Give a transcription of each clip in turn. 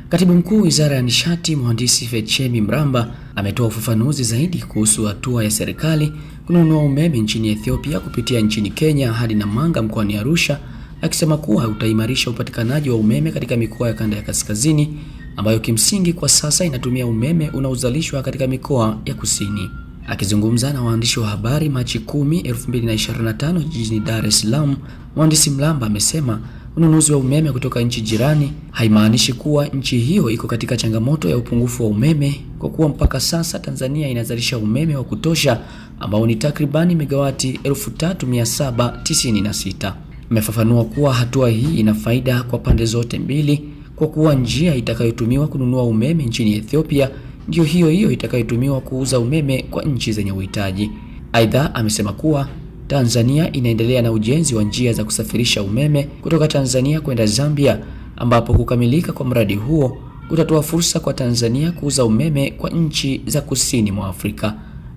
Katibu Mkuu Wizara ya Nishati Mhandisi Fechemi Mramba ametoa ufafanuzi zaidi kuhusu hatua ya serikali kununua umeme nchini Ethiopia kupitia nchini Kenya hadi Namanga mkoani Arusha, akisema kuwa utaimarisha upatikanaji wa umeme katika mikoa ya kanda ya kaskazini ambayo kimsingi kwa sasa inatumia umeme unaozalishwa katika mikoa ya kusini. Akizungumza na waandishi wa habari Machi 10, 2025 jijini Dar es Salaam, Mhandisi Mramba amesema ununuzi wa umeme kutoka nchi jirani haimaanishi kuwa nchi hiyo iko katika changamoto ya upungufu wa umeme, kwa kuwa mpaka sasa Tanzania inazalisha umeme wa kutosha ambao ni takribani megawati 3796. Amefafanua kuwa hatua hii ina faida kwa pande zote mbili, kwa kuwa njia itakayotumiwa kununua umeme nchini Ethiopia ndio hiyo hiyo itakayotumiwa kuuza umeme kwa nchi zenye uhitaji. Aidha, amesema kuwa Tanzania inaendelea na ujenzi wa njia za kusafirisha umeme kutoka Tanzania kwenda Zambia, ambapo kukamilika kwa mradi huo kutatoa fursa kwa Tanzania kuuza umeme kwa nchi za kusini mwa Afrika.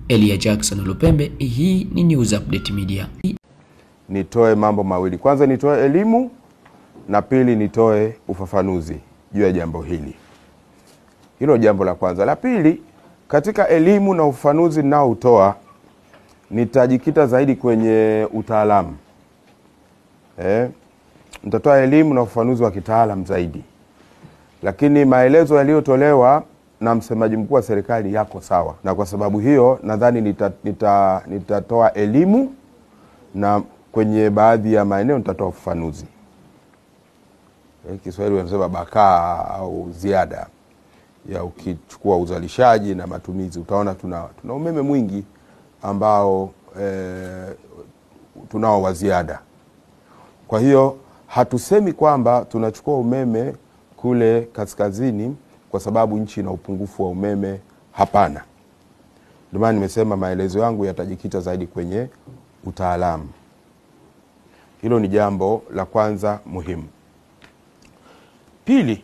Elia Jackson Lupembe, hii ni News Update Media. Nitoe mambo mawili. Kwanza nitoe elimu na pili nitoe ufafanuzi juu ya jambo hili. Hilo jambo la kwanza. La pili, katika elimu na ufafanuzi ninaotoa nitajikita zaidi kwenye utaalamu. Nitatoa elimu na ufafanuzi wa kitaalamu zaidi. Lakini maelezo yaliyotolewa na msemaji mkuu wa serikali yako sawa. Na kwa sababu hiyo nadhani nitatoa elimu na kwenye baadhi ya maeneo nitatoa ufafanuzi. Kiswahili wanasema bakaa au ziada ya ukichukua uzalishaji na matumizi utaona tuna umeme mwingi ambao tunao wa ziada. Kwa hiyo hatusemi kwamba tunachukua umeme kule kaskazini kwa sababu nchi ina upungufu wa umeme, hapana. Ndio maana nimesema maelezo yangu yatajikita zaidi kwenye utaalamu. Hilo ni jambo la kwanza muhimu. Pili,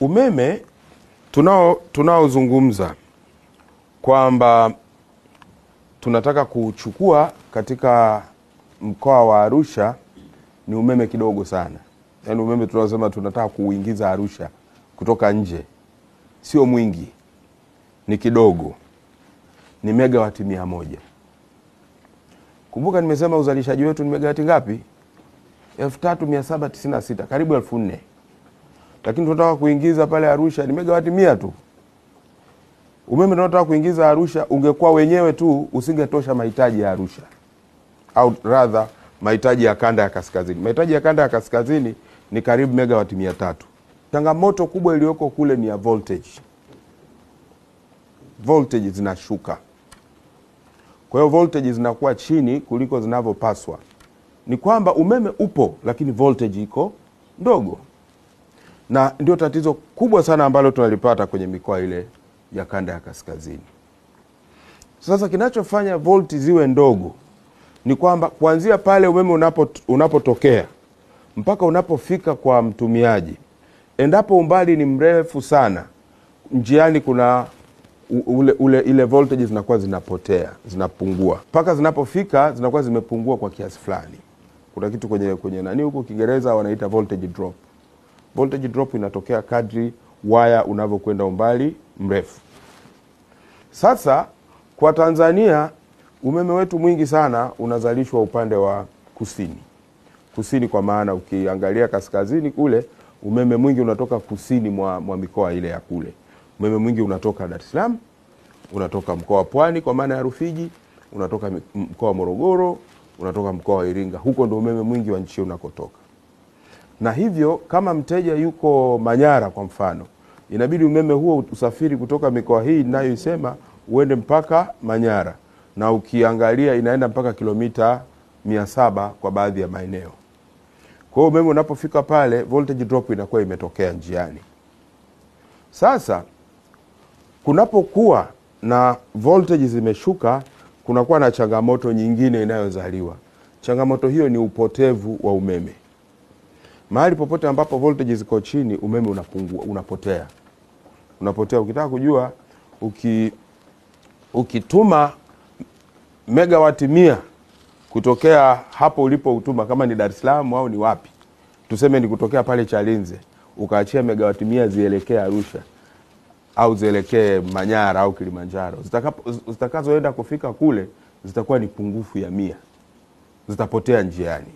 umeme tunaozungumza kwamba tunataka kuchukua katika mkoa wa Arusha ni umeme kidogo sana. Yaani umeme tunasema tunataka kuuingiza Arusha kutoka nje sio mwingi, ni kidogo. Ni megawati 100. Kumbuka nimesema uzalishaji wetu ni megawati ngapi? 3796, karibu 4000. Lakini tunataka kuingiza pale Arusha ni megawati 100 tu. Umeme tunataka kuingiza Arusha ungekuwa wenyewe tu usingetosha mahitaji ya Arusha. Au rather mahitaji ya kanda ya kaskazini. Mahitaji ya kanda ya kaskazini ni karibu megawati 300. Changamoto kubwa iliyoko kule ni ya voltage. Voltage zinashuka. Kwa hiyo voltage zinakuwa chini kuliko zinavyopaswa. Ni kwamba umeme upo lakini voltage iko ndogo. Na ndio tatizo kubwa sana ambalo tunalipata kwenye mikoa ile ya kanda ya kaskazini. Sasa kinachofanya volti ziwe ndogo ni kwamba kuanzia pale umeme unapotokea mpaka unapofika kwa mtumiaji, endapo umbali ni mrefu sana, njiani kuna ile voltage zinakuwa zinapotea, zinapungua. Mpaka zinapofika zinakuwa zimepungua kwa kiasi fulani. Kuna kitu kwenye nani huko Kiingereza wanaita voltage drop. Voltage drop inatokea kadri waya unavyokwenda umbali mrefu. Sasa kwa Tanzania umeme wetu mwingi sana unazalishwa upande wa kusini. Kusini kwa maana ukiangalia kaskazini kule umeme mwingi unatoka kusini mwa mikoa ile ya kule. Umeme mwingi unatoka Dar es Salaam, unatoka mkoa wa Pwani kwa maana ya Rufiji, unatoka mkoa wa Morogoro, unatoka mkoa wa Iringa. Huko ndio umeme mwingi wa nchi unakotoka. Na hivyo kama mteja yuko Manyara kwa mfano, inabidi umeme huo usafiri kutoka mikoa hii ninayoisema uende mpaka Manyara. Na ukiangalia inaenda mpaka kilomita 700 kwa baadhi ya maeneo. Kwa hiyo umeme unapofika pale voltage drop inakuwa imetokea njiani. Sasa kunapokuwa na voltage zimeshuka, kunakuwa na changamoto nyingine inayozaliwa. Changamoto hiyo ni upotevu wa umeme. Mahali popote ambapo voltage ziko chini umeme unapungua, unapotea. Ukitaka kujua ukituma megawati 100 kutokea hapo ulipo utuma, kama ni Dar es Salaam au ni wapi, tuseme ni kutokea pale Chalinze, ukaachia megawati 100 zielekee Arusha au zielekee Manyara au Kilimanjaro, zitakazoenda kufika kule zitakuwa ni pungufu ya 100, zitapotea njiani.